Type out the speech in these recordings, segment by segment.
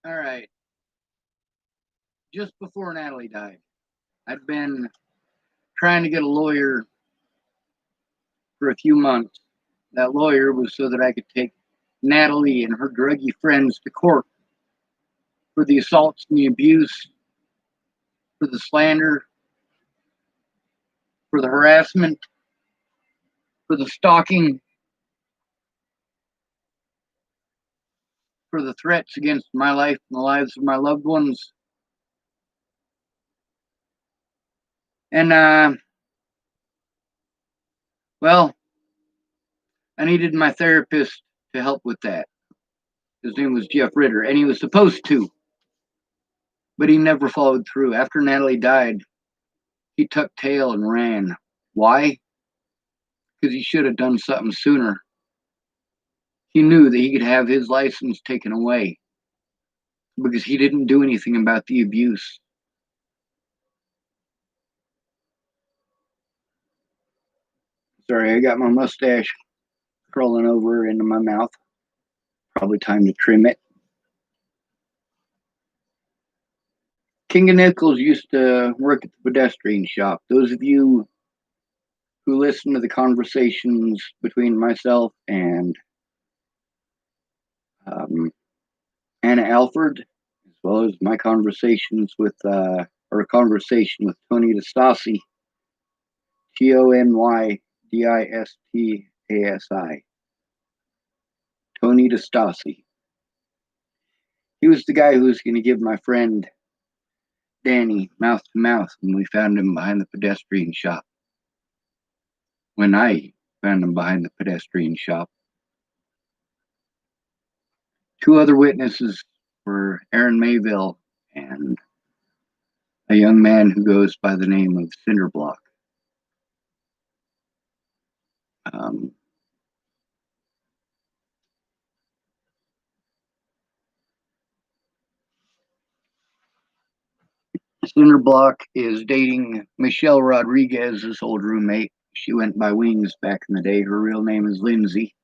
All right. Just before Natalie died, I'd been trying to get a lawyer for a few months. That lawyer was so that I could take Natalie and her druggy friends to court for the assaults and the abuse, for the slander, for the harassment, for the stalking, for the threats against my life and the lives of my loved ones. And, well, I needed my therapist to help with that. His name was Jeff Ritter, and he was supposed to, but he never followed through. After Natalie died, he tucked tail and ran. Why? Because he should have done something sooner. He knew that he could have his license taken away because he didn't do anything about the abuse. Sorry, I got my mustache curling over into my mouth. Probably time to trim it. Kinga Nichols used to work at the pedestrian shop. Those of you who listen to the conversations between myself and Anna Alford, as well as my conversations with, or a conversation with Tony DeStasi, TonyDistasi. Tony DeStasi. He was the guy who was going to give my friend Danny mouth to mouth when we found him behind the pedestrian shop. When I found him behind the pedestrian shop. Two other witnesses were Aaron Mayville and a young man who goes by the name of Cinderblock. Cinderblock is dating Michelle Rodriguez's old roommate. She went by Wings back in the day. Her real name is Lindsay.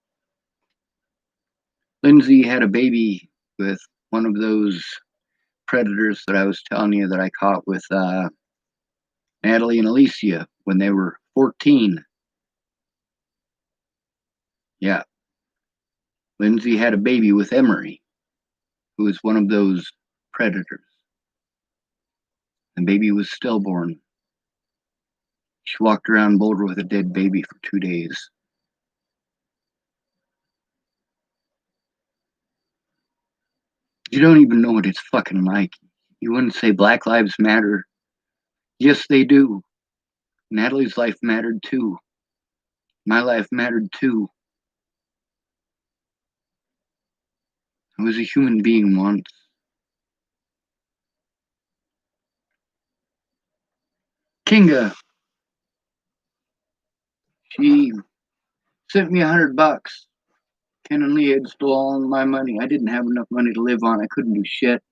Lindsay had a baby with one of those predators that I was telling you that I caught with Natalie and Alicia when they were 14. Yeah. Lindsay had a baby with Emery, who was one of those predators. The baby was stillborn. She walked around Boulder with a dead baby for 2 days. You don't even know what it's fucking like. You wouldn't say Black Lives Matter. Yes, they do. Natalie's life mattered too. My life mattered too. I was a human being once. Kinga, she sent me $100. Ken and Lee had stolen my money. I didn't have enough money to live on. I couldn't do shit.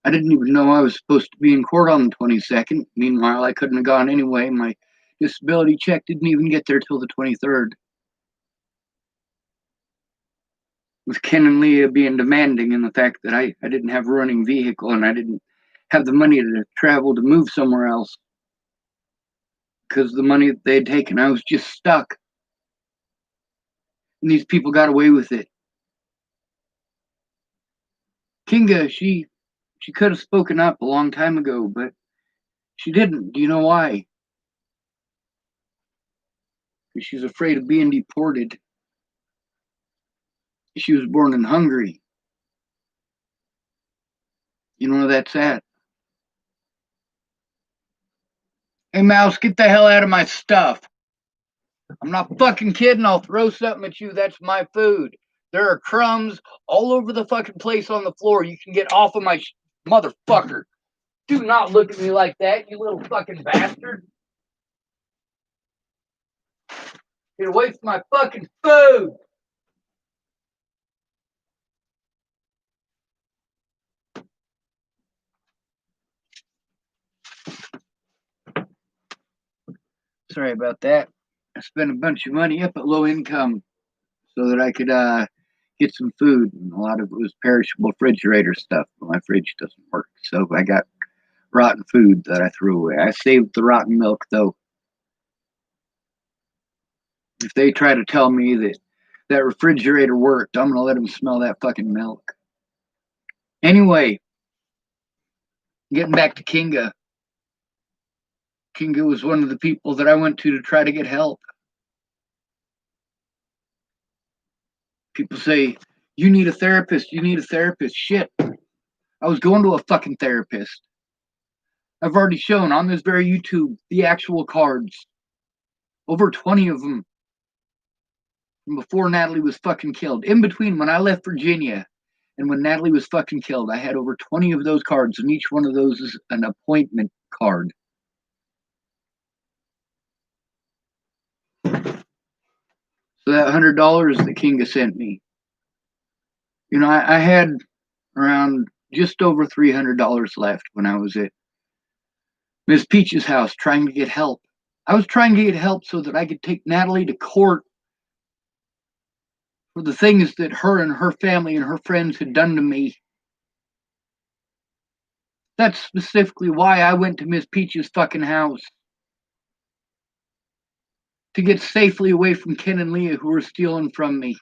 I didn't even know I was supposed to be in court on the 22nd. Meanwhile, I couldn't have gone anyway. My disability check didn't even get there till the 23rd. With Ken and Leah being demanding, and the fact that I didn't have a running vehicle and I didn't have the money to travel to move somewhere else because the money that they had taken, I was just stuck. And these people got away with it. Kinga, she could have spoken up a long time ago, but she didn't. Do you know why? Because she's afraid of being deported. She was born in Hungary. You know where that's at? Hey, Mouse, get the hell out of my stuff. I'm not fucking kidding. I'll throw something at you. That's my food. There are crumbs all over the fucking place on the floor. You can get off of my motherfucker. Do not look at me like that, you little fucking bastard. Get away from my fucking food. Sorry about that. I spent a bunch of money up at low income so that I could get some food, and a lot of it was perishable refrigerator stuff. But my fridge doesn't work, so I got rotten food that I threw away. I saved the rotten milk, though. If they try to tell me that that refrigerator worked, I'm gonna let them smell that fucking milk. Anyway, getting back to Kinga. Kinga was one of the people that I went to try to get help. People say, you need a therapist, you need a therapist. Shit. I was going to a fucking therapist. I've already shown on this very YouTube the actual cards. Over 20 of them from before Natalie was fucking killed. In between when I left Virginia and when Natalie was fucking killed, I had over 20 of those cards, and each one of those is an appointment card. So that $100 that Kinga sent me, I had around just over $300 left when I was at Miss Peach's house trying to get help. I was trying to get help so that I could take Natalie to court for the things that her and her family and her friends had done to me. That's specifically why I went to Miss Peach's fucking house. To get safely away from Ken and Leah, who were stealing from me.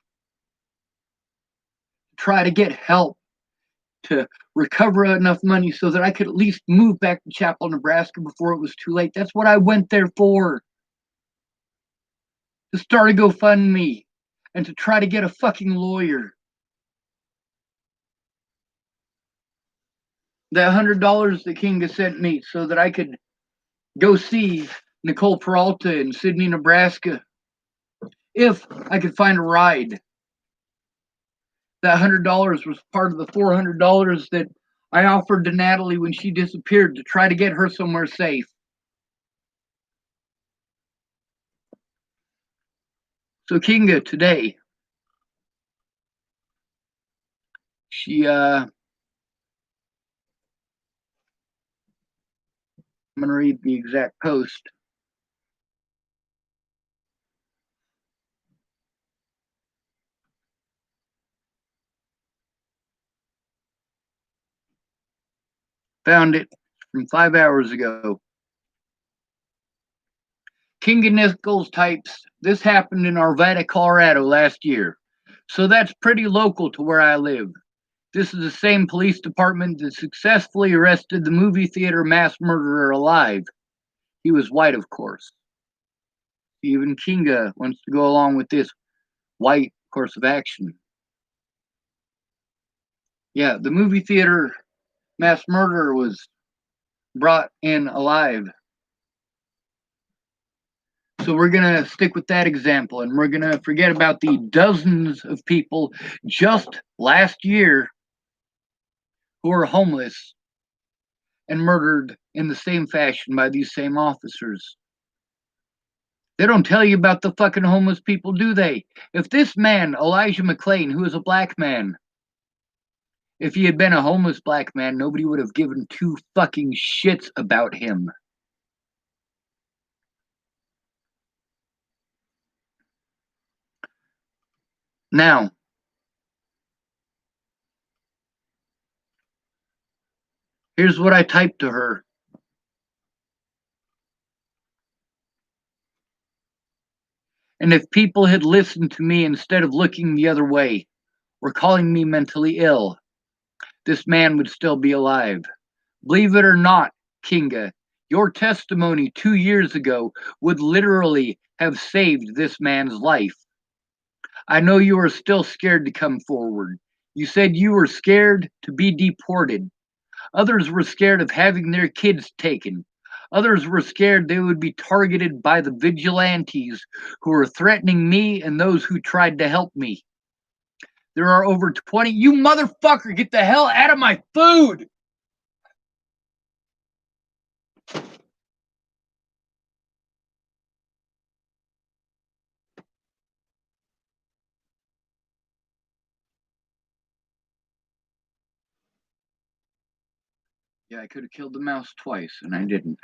Try to get help to recover enough money so that I could at least move back to Chapel, Nebraska before it was too late. That's what I went there for. To start a GoFundMe and to try to get a fucking lawyer. That $100 that Kinga sent me so that I could go see Nicole Peralta in Sidney, Nebraska. If I could find a ride. That $100 was part of the $400 that I offered to Natalie when she disappeared to try to get her somewhere safe. So Kinga today, I'm going to read the exact post. Found it from 5 hours ago. Kinga Nichols types, this happened in Arvada, Colorado last year. So that's pretty local to where I live. This is the same police department that successfully arrested the movie theater mass murderer alive. He was white, of course. Even Kinga wants to go along with this white course of action. Yeah, the movie theater mass murderer was brought in alive. So we're going to stick with that example, and we're going to forget about the dozens of people just last year who were homeless and murdered in the same fashion by these same officers. They don't tell you about the fucking homeless people, do they? If this man, Elijah McClain, who is a black man, if he had been a homeless black man, nobody would have given two fucking shits about him. Now, here's what I typed to her. And if people had listened to me instead of looking the other way or calling me mentally ill, this man would still be alive. Believe it or not, Kinga, your testimony 2 years ago would literally have saved this man's life. I know you are still scared to come forward. You said you were scared to be deported. Others were scared of having their kids taken. Others were scared they would be targeted by the vigilantes who were threatening me and those who tried to help me. There are over 20. You motherfucker, get the hell out of my food! Yeah, I could have killed the mouse twice, and I didn't.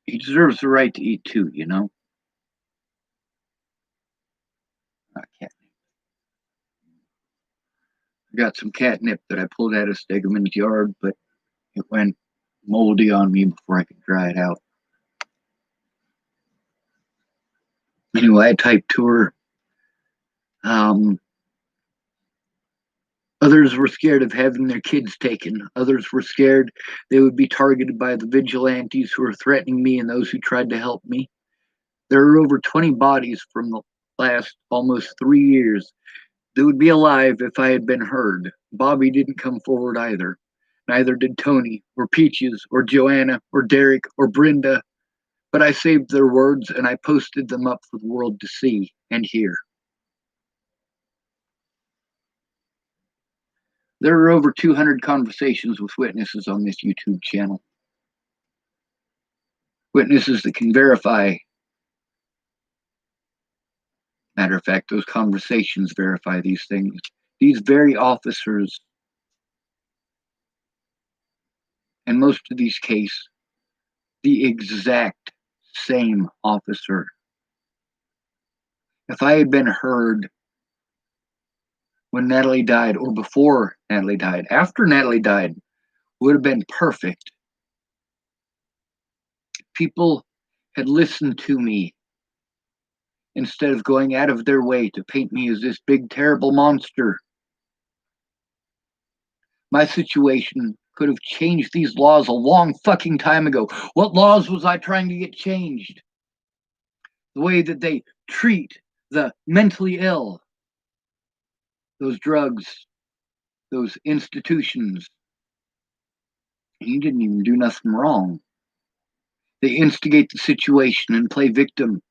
He deserves the right to eat too, you know? not catnip. I got some catnip that I pulled out of Stegeman's yard, but it went moldy on me before I could dry it out. Anyway, I typed to her. Others were scared of having their kids taken. Others were scared they would be targeted by the vigilantes who were threatening me and those who tried to help me. There are over 20 bodies from the last almost 3 years that would be alive if I had been heard. Bobby didn't come forward either. Neither did Tony, or Peaches, or Joanna, or Derek, or Brenda. But I saved their words and I posted them up for the world to see and hear. There are over 200 conversations with witnesses on this YouTube channel. Witnesses that can verify. Matter of fact, those conversations verify these things. These very officers, in most of these cases, the exact same officer. If I had been heard when Natalie died, or before Natalie died, after Natalie died, would have been perfect. People had listened to me instead of going out of their way to paint me as this big, terrible monster. My situation could have changed these laws a long fucking time ago. What laws was I trying to get changed? The way that they treat the mentally ill, those drugs, those institutions. And you didn't even do nothing wrong. They instigate the situation and play victim.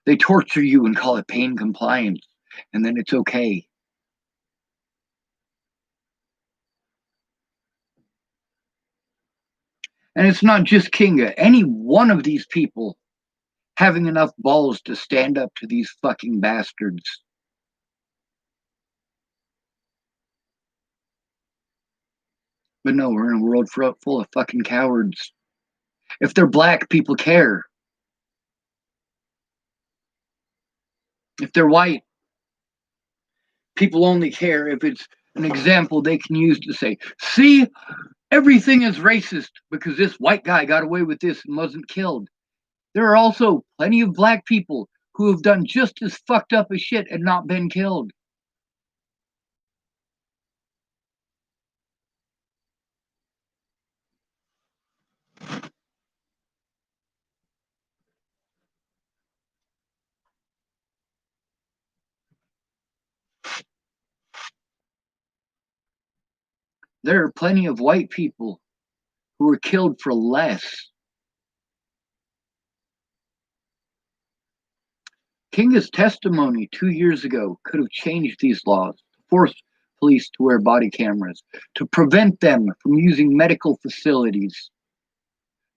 They torture you and call it pain compliance, and then it's okay. And it's not just Kinga. Any one of these people having enough balls to stand up to these fucking bastards. But no, we're in a world full of fucking cowards. If they're black, people care. If they're white, people only care if it's an example they can use to say, see, everything is racist because this white guy got away with this and wasn't killed. There are also plenty of black people who have done just as fucked up as shit and not been killed. There are plenty of white people who were killed for less. Kinga's testimony 2 years ago could have changed these laws, to force police to wear body cameras, to prevent them from using medical facilities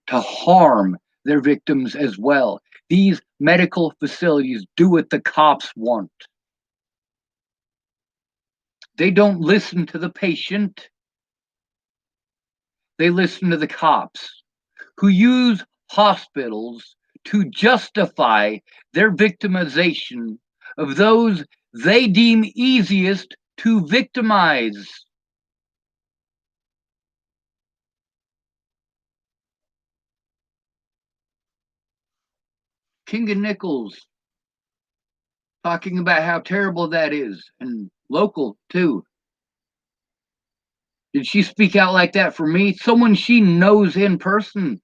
to harm their victims as well. These medical facilities do what the cops want. They don't listen to the patient. They listen to the cops, who use hospitals to justify their victimization of those they deem easiest to victimize. Kinga Nichols talking about how terrible that is, and local too. Did she speak out like that for me? Someone she knows in person.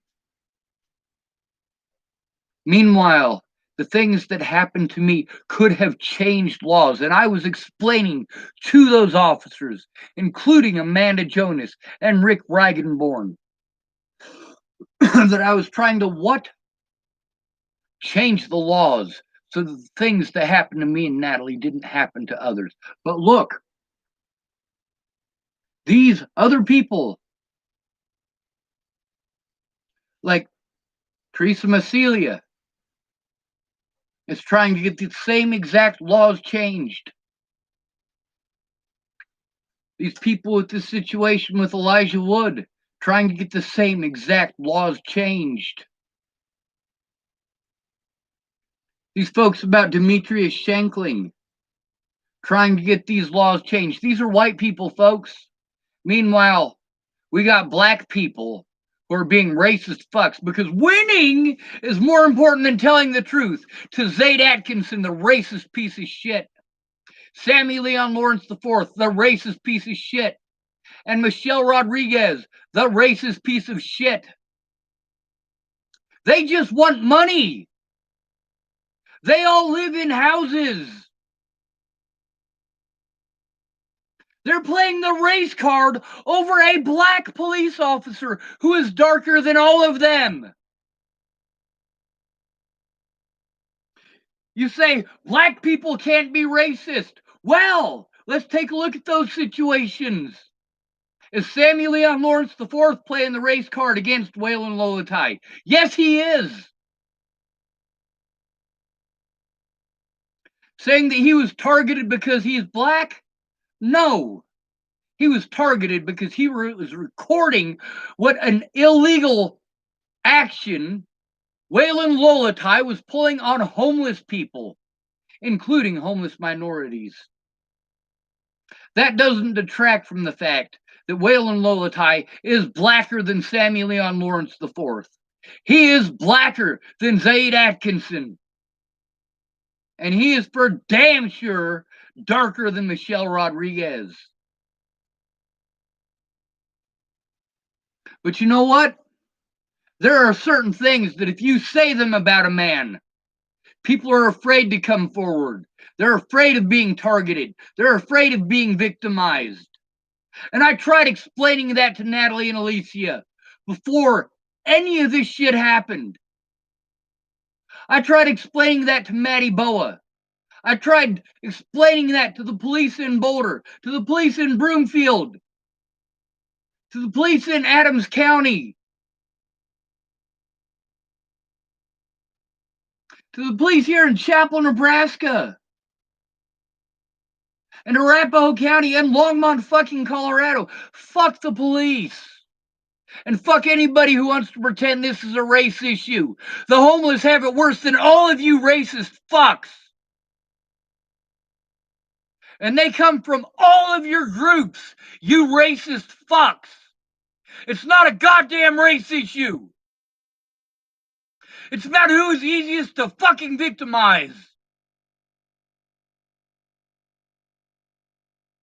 Meanwhile, the things that happened to me could have changed laws, and I was explaining to those officers, including Amanda Jonas and Rick Reigenborn, that I was trying to what? Change the laws so that the things that happened to me and Natalie didn't happen to others. But look, these other people, like Teresa Massilia, is trying to get the same exact laws changed. These people with this situation with Elijah Wood, trying to get the same exact laws changed. These folks about Demetrius Shankling trying to get these laws changed. These are white people, folks. Meanwhile, we got black people who are being racist fucks because winning is more important than telling the truth. To Zaid Atkinson, the racist piece of shit. Sammy Leon Lawrence IV, the racist piece of shit. And Michelle Rodriguez, the racist piece of shit. They just want money. They all live in houses. They're playing the race card over a black police officer who is darker than all of them. You say black people can't be racist. Well, let's take a look at those situations. Is Sammy Leon Lawrence IV playing the race card against Waylon Lolatai? Yes, he is. Saying that he was targeted because he's black? No. He was targeted because he was recording what an illegal action Waylon Lolatai was pulling on homeless people, including homeless minorities. That doesn't detract from the fact that Waylon Lolatai is blacker than Sammy Leon Lawrence IV. He is blacker than Zaid Atkinson. And he is for damn sure darker than Michelle Rodriguez. But you know what? There are certain things that if you say them about a man, people are afraid to come forward. They're afraid of being targeted. They're afraid of being victimized. And I tried explaining that to Natalie and Alicia before any of this shit happened. I tried explaining that to Maddie Boa. I tried explaining that to the police in Boulder, to the police in Broomfield, to the police in Adams County, to the police here in Chapel, Nebraska, and Arapahoe County and Longmont fucking Colorado. Fuck the police. And fuck anybody who wants to pretend this is a race issue. The homeless have it worse than all of you racist fucks. And they come from all of your groups, you racist fucks. It's not a goddamn race issue. It's about who is easiest to fucking victimize.